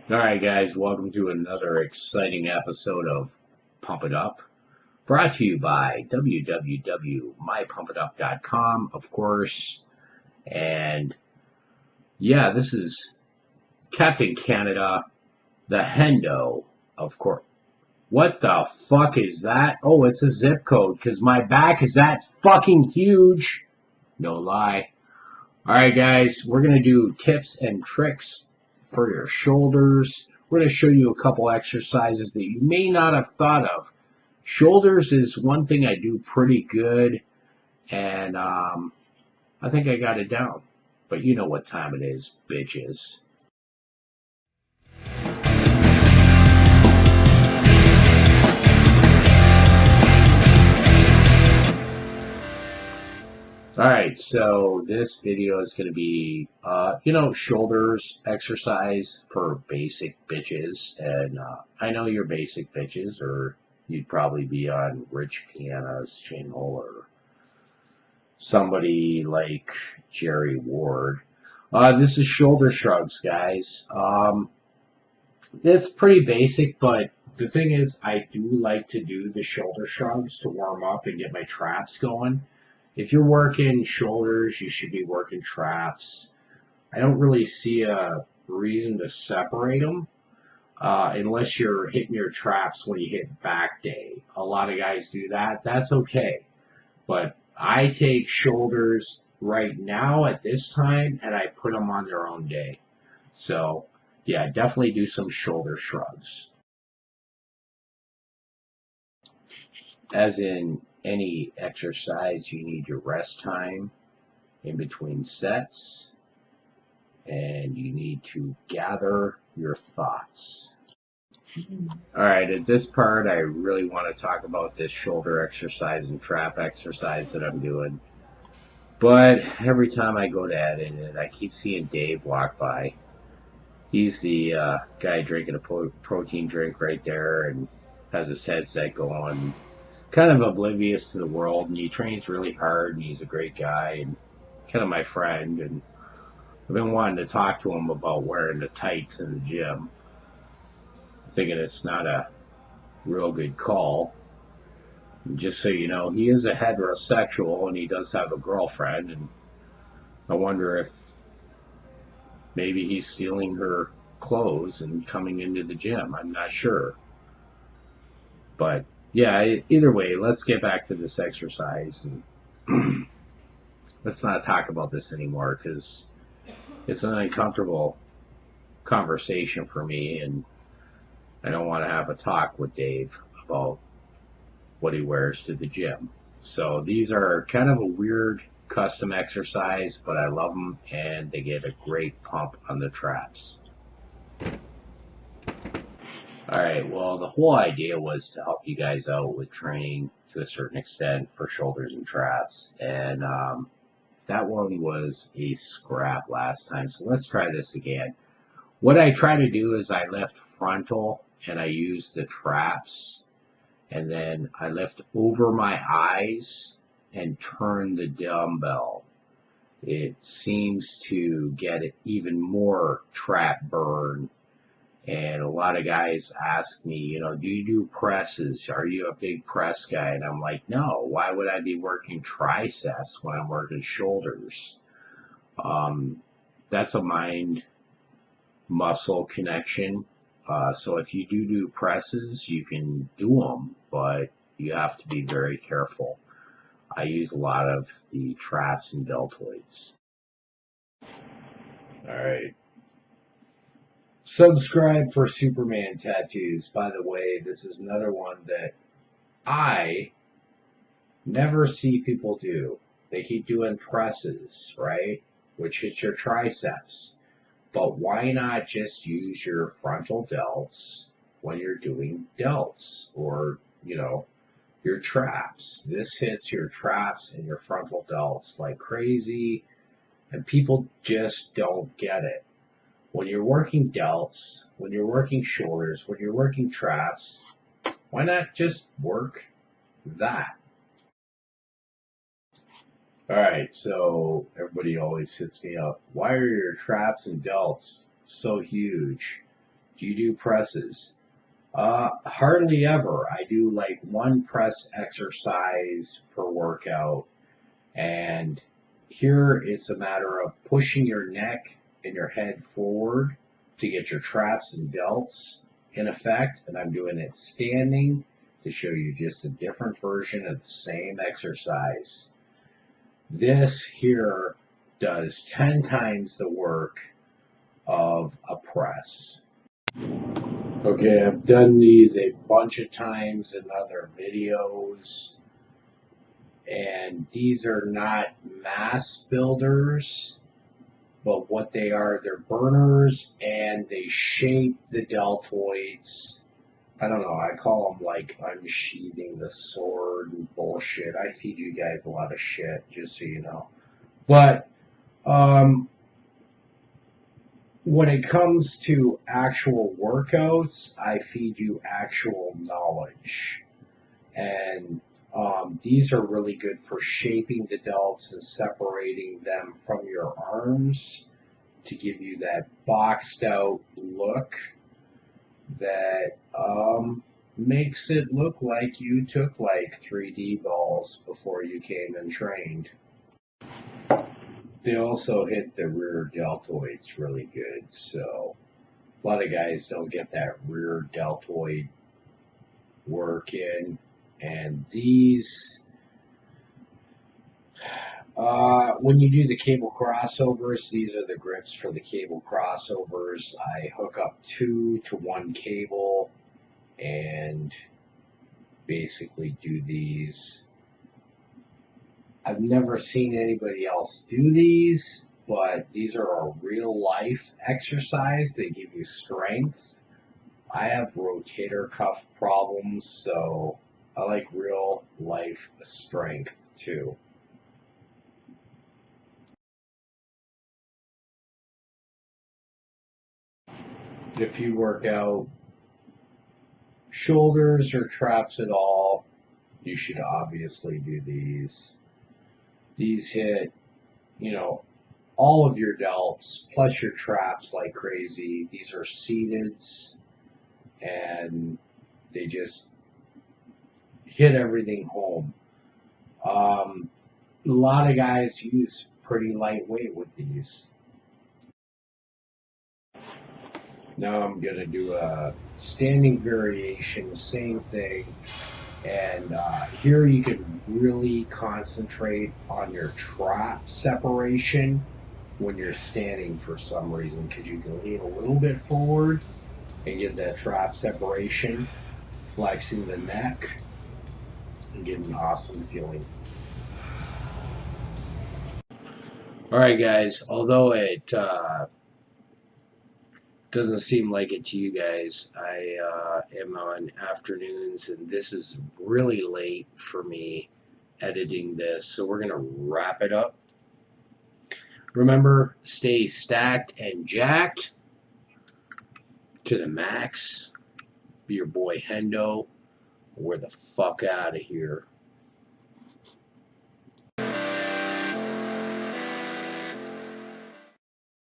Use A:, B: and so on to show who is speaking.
A: Alright guys, welcome to another exciting episode of Pump It Up, brought to you by www.mypumpitup.com, of course. And yeah, this is Captain Canada, the Hendo, of course. What the fuck is that? Oh, it's a zip code, because my back is that fucking huge. No lie. Alright guys, we're going to do tips and tricks for your shoulders. We're going to show you a couple exercises that you may not have thought of. Shoulders is one thing I do pretty good, and I think I got it down. But you know what time it is, bitches. Alright, so this video is going to be, shoulders exercise for basic bitches. And I know you're basic bitches, or you'd probably be on Rich Piana's channel, or somebody like Jerry Ward. This is shoulder shrugs, guys. It's pretty basic, but the thing is, I do like to do the shoulder shrugs to warm up and get my traps going. If you're working shoulders, you should be working traps. I don't really see a reason to separate them unless you're hitting your traps when you hit back day. A lot of guys do that. That's okay. But I take shoulders right now at this time and I put them on their own day. So, yeah, definitely do some shoulder shrugs. As in any exercise, you need your rest time in between sets, and you need to gather your thoughts. Alright, at this part, I really want to talk about this shoulder exercise and trap exercise that I'm doing. But every time I go to edit it, I keep seeing Dave walk by. He's the guy drinking a protein drink right there and has his headset going, kind of oblivious to the world, and he trains really hard, and he's a great guy and kind of my friend, and I've been wanting to talk to him about wearing the tights in the gym, thinking it's not a real good call. And just so you know, he is a heterosexual and he does have a girlfriend, and I wonder if maybe he's stealing her clothes and coming into the gym. I'm not sure. But yeah, either way, let's get back to this exercise and let's not talk about this anymore because it's an uncomfortable conversation for me, and I don't want to have a talk with Dave about what he wears to the gym. So these are kind of a weird custom exercise, but I love them and they get a great pump on the traps. Alright, well, the whole idea was to help you guys out with training to a certain extent for shoulders and traps, and that one was a scrap last time, so let's try this again. What I try to do is I lift frontal and I use the traps, and then I lift over my eyes and turn the dumbbell. It seems to get even more trap burn. And a lot of guys ask me, do you do presses? Are you a big press guy? And I'm like, no, why would I be working triceps when I'm working shoulders? That's a mind muscle connection. So if you do presses, you can do them, but you have to be very careful. I use a lot of the traps and deltoids. Alright. Subscribe for Superman tattoos. By the way, this is another one that I never see people do. They keep doing presses, right? Which hits your triceps. But why not just use your frontal delts when you're doing delts or, your traps? This hits your traps and your frontal delts like crazy, and people just don't get it. When you're working delts, when you're working shoulders, when you're working traps, why not just work that? Alright, so everybody always hits me up. Why are your traps and delts so huge? Do you do presses? Hardly ever. I do like one press exercise per workout. And here it's a matter of pushing your neck and your head forward to get your traps and delts in effect. And I'm doing it standing to show you just a different version of the same exercise. This here does 10 times the work of a press. Okay, I've done these a bunch of times in other videos, and these are not mass builders, but what they are, they're burners, and they shape the deltoids. I don't know, I call them like unsheathing the sword and bullshit. I feed you guys a lot of shit, just so you know. But when it comes to actual workouts, I feed you actual knowledge. And these are really good for shaping the delts and separating them from your arms to give you that boxed out look that makes it look like you took like 3D balls before you came and trained. They also hit the rear deltoids really good, so a lot of guys don't get that rear deltoid work in. And these, when you do the cable crossovers, these are the grips for the cable crossovers. I hook up 2 to 1 cable and basically do these. I've never seen anybody else do these, but these are a real life exercise. They give you strength. I have rotator cuff problems, so I like real life strength too. If you work out shoulders or traps at all, you should obviously do these. These hit, all of your delts plus your traps like crazy. These are seated and they just hit everything home. A lot of guys use pretty lightweight with these. Now I'm going to do a standing variation, same thing. And here you can really concentrate on your trap separation when you're standing for some reason, because you can lean a little bit forward and get that trap separation, flexing the neck, and get an awesome feeling. All right, guys, although it doesn't seem like it to you guys, I am on afternoons, and this is really late for me editing this, so we're going to wrap it up. Remember, stay stacked and jacked to the max. Be your boy Hendo. We're the fuck out of here.